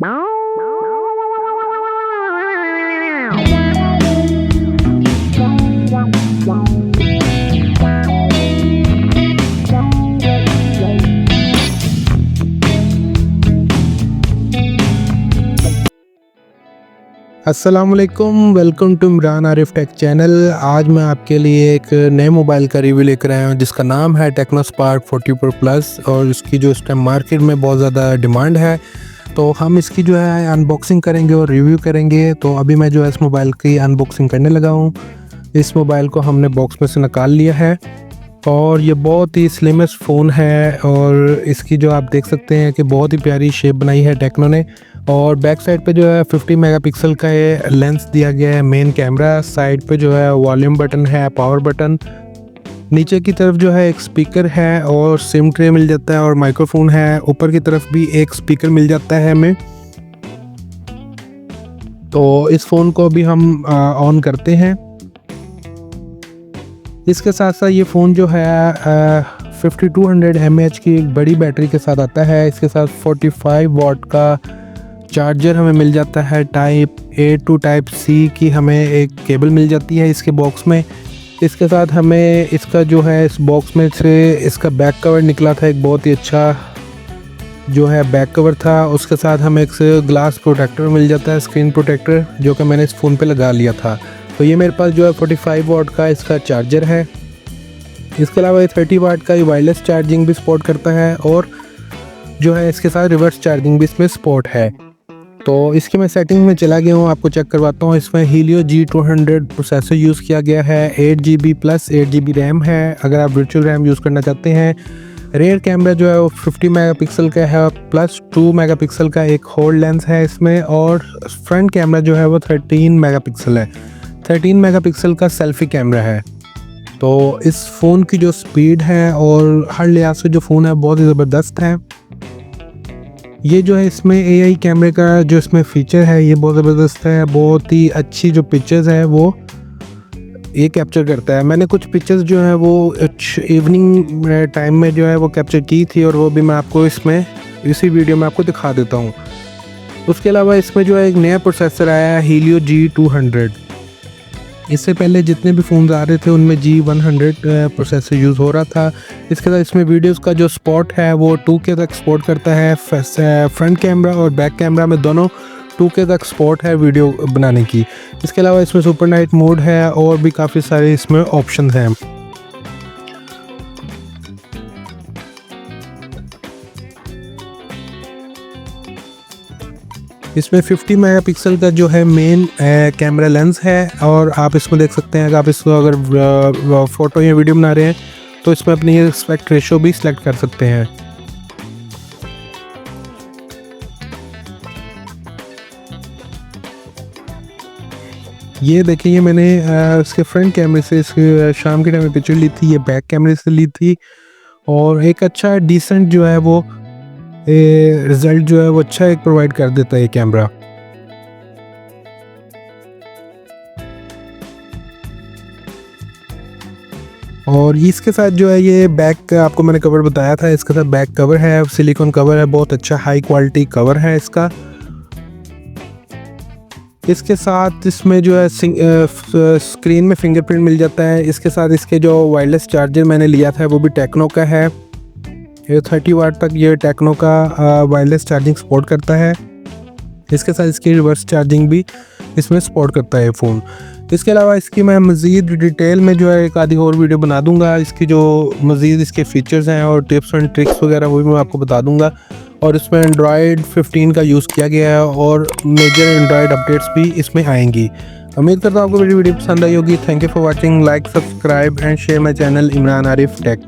अस्सलामुअलैकुम, welcome to Imran Arif tech channel. आज मैं आपके लिए एक नए मोबाइल का रिव्यू लेकर आया हूँ जिसका नाम है टेक्नो स्पार्क 40 प्रो प्लस और इसकी जो इस टाइम मार्केट में बहुत ज़्यादा डिमांड है। तो हम इसकी जो है अनबॉक्सिंग करेंगे और रिव्यू करेंगे। तो अभी मैं जो है इस मोबाइल की अनबॉक्सिंग करने लगा हूँ। इस मोबाइल को हमने बॉक्स में से निकाल लिया है और ये बहुत ही स्लिमेस्ट फ़ोन है और इसकी जो आप देख सकते हैं कि बहुत ही प्यारी शेप बनाई है टेक्नो ने। और बैक साइड पे जो है 50 मेगापिक्सल का ये लेंस दिया गया है। मेन कैमरा साइड पे जो है वॉल्यूम बटन है, पावर बटन, नीचे की तरफ जो है एक स्पीकर है और सिम ट्रे मिल जाता है और माइक्रोफोन है। ऊपर की तरफ भी एक स्पीकर मिल जाता है हमें। तो इस फ़ोन को अभी हम ऑन करते हैं। इसके साथ साथ ये फ़ोन जो है 5200 mAh की एक बड़ी बैटरी के साथ आता है। इसके साथ 45 वाट का चार्जर हमें मिल जाता है। Type A to type C की हमें एक केबल मिल जाती है इसके बॉक्स में। इसके साथ हमें इसका जो है इस बॉक्स में से इसका बैक कवर निकला था, एक बहुत ही अच्छा जो है बैक कवर था। उसके साथ हमें एक ग्लास प्रोटेक्टर मिल जाता है, स्क्रीन प्रोटेक्टर, जो कि मैंने इस फ़ोन पे लगा लिया था। तो ये मेरे पास जो है 45 वाट का इसका चार्जर है। इसके अलावा ये 30 वाट का वायरलेस चार्जिंग भी सपोर्ट करता है और जो है इसके साथ रिवर्स चार्जिंग भी इसमें सपोर्ट है। तो इसके मैं सेटिंग में चला गया हूँ, आपको चेक करवाता हूँ। इसमें हीलियो G200 प्रोसेसर यूज़ किया गया है। 8GB प्लस 8GB रैम है अगर आप वर्चुअल रैम यूज़ करना चाहते हैं। रेयर कैमरा जो है वो 50 मेगापिक्सल का है प्लस 2 मेगापिक्सल का एक होल्ड लेंस है इसमें। और फ्रंट कैमरा जो है वो 13 मेगापिक्सल है। 13 मेगापिक्सल का सेल्फी कैमरा है। तो इस फ़ोन की जो स्पीड है और हर लिहाज से जो फ़ोन है बहुत ही ज़बरदस्त है। ये जो है इसमें AI कैमरे का जो इसमें फ़ीचर है ये बहुत ज़बरदस्त है। बहुत ही अच्छी जो पिक्चर्स है वो ये कैप्चर करता है। मैंने कुछ पिक्चर्स जो है वो इवनिंग टाइम में जो है वो कैप्चर की थी और वो भी मैं आपको इसमें इसी वीडियो में आपको दिखा देता हूँ। उसके अलावा इसमें जो है एक नया प्रोसेसर आया है हीलियो G200। इससे पहले जितने भी फ़ोन्स आ रहे थे उनमें G100 प्रोसेसर यूज़ हो रहा था। इसके साथ इसमें वीडियोस का जो सपोर्ट है वो 2K तक सपोर्ट करता है। फ्रंट कैमरा और बैक कैमरा में दोनों 2K तक सपोर्ट है वीडियो बनाने की। इसके अलावा इसमें सुपर नाइट मोड है और भी काफ़ी सारे इसमें ऑप्शन हैं। इसमें 50 मेगापिक्सल का जो है मेन कैमरा लेंस है और आप इसमें देख सकते हैं कि आप इसको अगर फ़ोटो या वीडियो बना रहे हैं तो इसमें अपनी एस्पेक्ट रेशो भी सिलेक्ट कर सकते हैं। ये देखिए मैंने इसके फ्रंट कैमरे से इसके शाम के टाइम में पिक्चर ली थी, ये बैक कैमरे से ली थी और एक अच्छा डिसेंट जो है वो रिज़ल्ट जो है वो अच्छा एक प्रोवाइड कर देता है ये कैमरा। और इसके साथ जो है ये बैक आपको मैंने कवर बताया था, इसके साथ बैक कवर है, सिलिकॉन कवर है, बहुत अच्छा हाई क्वालिटी कवर है इसका। इसके साथ इसमें जो है स्क्रीन में फिंगरप्रिंट मिल जाता है। इसके साथ इसके जो वायरलेस चार्जर मैंने लिया था वो भी टेक्नो का है। ये 30 वाट तक ये टेक्नो का वायरलेस चार्जिंग सपोर्ट करता है। इसके साथ इसकी रिवर्स चार्जिंग भी इसमें सपोर्ट करता है फ़ोन। इसके अलावा इसकी मैं मज़ीद डिटेल में जो है एक आधी और वीडियो बना दूंगा। इसकी जो मज़ीद इसके फ़ीचर्स हैं और टिप्स एंड ट्रिक्स वगैरह वो भी मैं आपको बता दूंगा। और इसमें एंड्रॉयड 15 का यूज़ किया गया है और मेजर एंड्रॉयड अपडेट्स भी इसमें आएंगी। उम्मीद करता हूँ आपको मेरी वीडियो पसंद आई होगी। Thank you for watching. Like, subscribe and share my channel Imran Arif take.